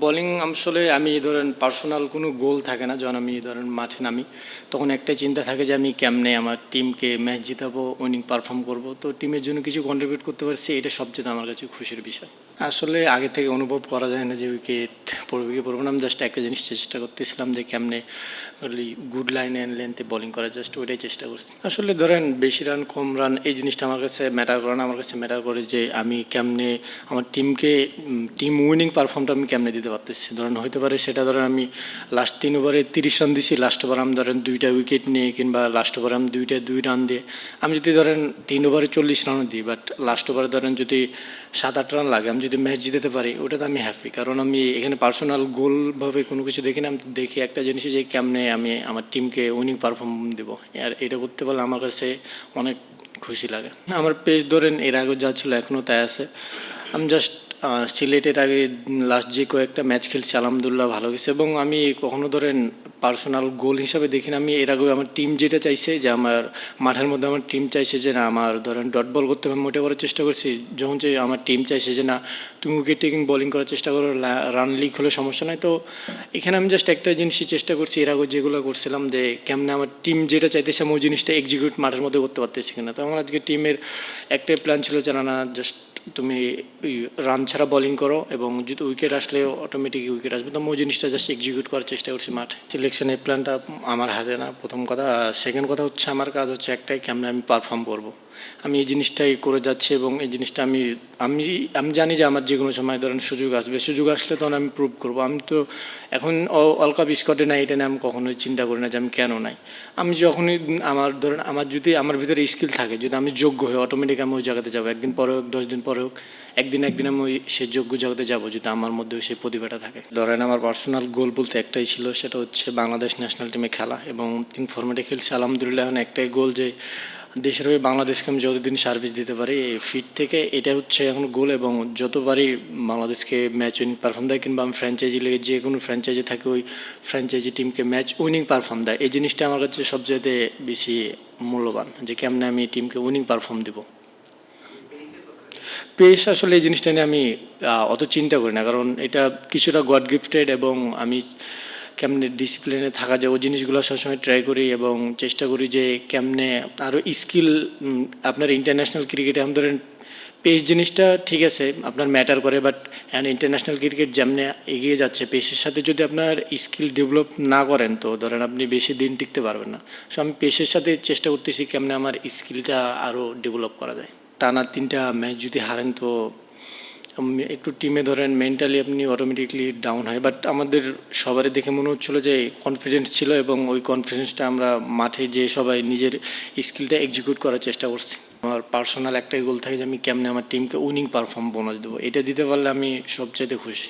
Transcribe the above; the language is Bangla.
বোলিং আসলে আমি ধরেন পার্সোনাল কোনো গোল থাকে না যখন আমি ধরেন মাঠে নামি, তখন একটাই চিন্তা থাকে যে আমি কেমনে আমার টিমকে ম্যাচ জিতাবো, উইনিং পারফর্ম করব। তো টিমের জন্য কিছু কন্ট্রিবিউট করতে পারছি, এটা সবচেয়ে আমার কাছে খুশির বিষয়। আসলে আগে থেকে অনুভব করা যায় না যে উইকেট পড়বে কি পড়বে না। আমি জাস্ট একটা জিনিস চেষ্টা করতেছিলাম যে কেমনে গুড লাইন অ্যান্ড লেন্থে বোলিং করা, জাস্ট ওইটাই চেষ্টা করছি। আসলে ধরেন বেশি রান কম রান এই জিনিসটা আমার কাছে ম্যাটার করে না। আমার কাছে ম্যাটার করে যে আমি কেমনে আমার টিমকে টিম উইনিং পারফর্মটা আমি কেমনে দিতে পারতেছি। ধরেন হতে পারে সেটা ধরেন আমি লাস্ট 3 ওভারে 30 রান দিছি, লাস্ট ওভার আমি ধরেন 2টা উইকেট নিয়ে, কিংবা লাস্ট ওভারে আমি 2 রান দিয়ে আমি যদি ধরেন 3 ওভারে 40 রানও দিই, বাট লাস্ট ওভারে ধরেন যদি 7-8 রান লাগে, আমি যদি ম্যাচ জিতাতে পারি, ওটাতে আমি হ্যাপি। কারণ আমি এখানে পার্সোনাল গোলভাবে কোনো কিছু দেখি না, আমি দেখি একটা জিনিস যে কেমনে আমি আমার টিমকে উইনিং পারফর্ম দেবো। আর এটা করতে পারলে আমার কাছে অনেক খুশি লাগে। আমার পেস ধরেন এর আগে যা ছিল এখনও তাই আছে। আমি জাস্ট সিলেটের আগে লাস্ট যে কয়েকটা ম্যাচ খেলছি আলহামদুলিল্লাহ ভালো গেছে, এবং আমি কখনো ধরেন পার্সোনাল গোল হিসাবে দেখি না। আমি এর আগে আমার টিম যেটা চাইছে যে আমার মাঠের মধ্যে আমার টিম চাইছে যে না আমার ধরেন ডট বল করতে আমি মোটে করার চেষ্টা করছি, যখন যে আমার টিম চাইছে যে না তুমি উইকেট টেকিং বোলিং করার চেষ্টা করো, রান লিক হলে সমস্যা নাই। তো এখানে আমি জাস্ট একটা জিনিসই চেষ্টা করছি এর আগে যেগুলো করছিলাম, যে কেমনে আমার টিম যেটা চাইতেছে আমি ওই জিনিসটা এক্সিকিউট মাঠের মধ্যে করতে পারতেছি কিনা। তো আমার আজকে টিমের একটাই প্ল্যান ছিল যে না জাস্ট তুমি রান ছাড়া বোলিং করো, এবং যদি উইকেট আসলে অটোমেটিক উইকেট আসবে। তো আমি ওই জিনিসটা জাস্ট এক্সিকিউট করার চেষ্টা করছি মাঠে। সিলেকশনের প্ল্যানটা আমার হাতে না, প্রথম কথা। সেকেন্ড কথা হচ্ছে আমার কাজ হচ্ছে একটাই, কেমনে আমি পারফর্ম করবো। আমি এই জিনিসটাই করে যাচ্ছি, এবং এই জিনিসটা আমি আমি আমি জানি যে আমার যে কোনো সময় ধরেন সুযোগ আসবে, সুযোগ আসলে তখন আমি প্রুভ করবো। আমি তো এখন ওয়ার্ল্ড কাপ স্কোয়াডে নাই, এটা নিয়ে আমি কখনোই চিন্তা করি না যে আমি কেন নাই। আমি যখনই আমার ধরেন আমার যদি আমার ভিতরে স্কিল থাকে, যদি আমি যোগ্য হই, অটোমেটিক আমি ওই জায়গাতে যাবো। একদিন পরে হোক, 10 দিন পরে হোক, একদিন আমি ওই সে যোগ্য জায়গাতে যাবো, যদি আমার মধ্যে সেই প্রতিভাটা থাকে। ধরেন আমার পার্সোনাল গোল বলতে একটাই ছিল, সেটা হচ্ছে বাংলাদেশ ন্যাশনাল টিমে খেলা, এবং 3 ফরম্যাটে খেলছি আলহামদুলিল্লাহ। এখন একটাই গোল যে দেশের হয়ে বাংলাদেশকে আমি যতদিন সার্ভিস দিতে পারি এই ফিট থেকে, এটা হচ্ছে এখন গোল। এবং যতবারই বাংলাদেশকে ম্যাচ উইনিং পারফর্ম দেয়, কিংবা আমি ফ্র্যাঞ্চাইজি লেগে যে কোনো ফ্র্যাঞ্চাইজি থাকে ওই ফ্র্যাঞ্চাইজি টিমকে ম্যাচ উইনিং পারফর্ম দেয়, এই জিনিসটা আমার কাছে সবচেয়ে বেশি মূল্যবান, যে কেমনে আমি টিমকে উইনিং পারফর্ম দেবো। পেস আসলে এই জিনিসটা নিয়ে আমি অত চিন্তা করি না, কারণ এটা কিছুটা গড গিফটেড, এবং আমি কেমনে ডিসিপ্লিনে থাকা যায় ওই জিনিসগুলো সবসময় ট্রাই করি, এবং চেষ্টা করি যে কেমনে আরও স্কিল আপনার ইন্টারন্যাশনাল ক্রিকেটে এখন ধরেন পেস জিনিসটা ঠিক আছে আপনার ম্যাটার করে, বাট এখন ইন্টারন্যাশনাল ক্রিকেট যেমনি এগিয়ে যাচ্ছে, পেসের সাথে যদি আপনার স্কিল ডেভেলপ না করেন, তো ধরেন আপনি বেশি দিন টিকতে পারবেন না। সো আমি পেসের সাথে চেষ্টা করতেছি কেমনে আমার স্কিলটা আরও ডেভেলপ করা যায়। টানা 3টা ম্যাচ যদি হারেন, তো একটু টিমে ধরেন মেন্টালি আপনি অটোমেটিকলি ডাউন হয়। বাট আমাদের সবারই দেখে মনে হচ্ছিলো যে কনফিডেন্স ছিল, এবং ওই কনফিডেন্সটা আমরা মাঠে যে সবাই নিজের স্কিলটা এক্সিকিউট করার চেষ্টা করছি। আমার পার্সোনাল একটাই গোল থাকে যে আমি কেমনে আমার টিমকে উইনিং পারফর্ম বোনাস দেবো, এটা দিতে পারলে আমি সবচাইতে খুশি।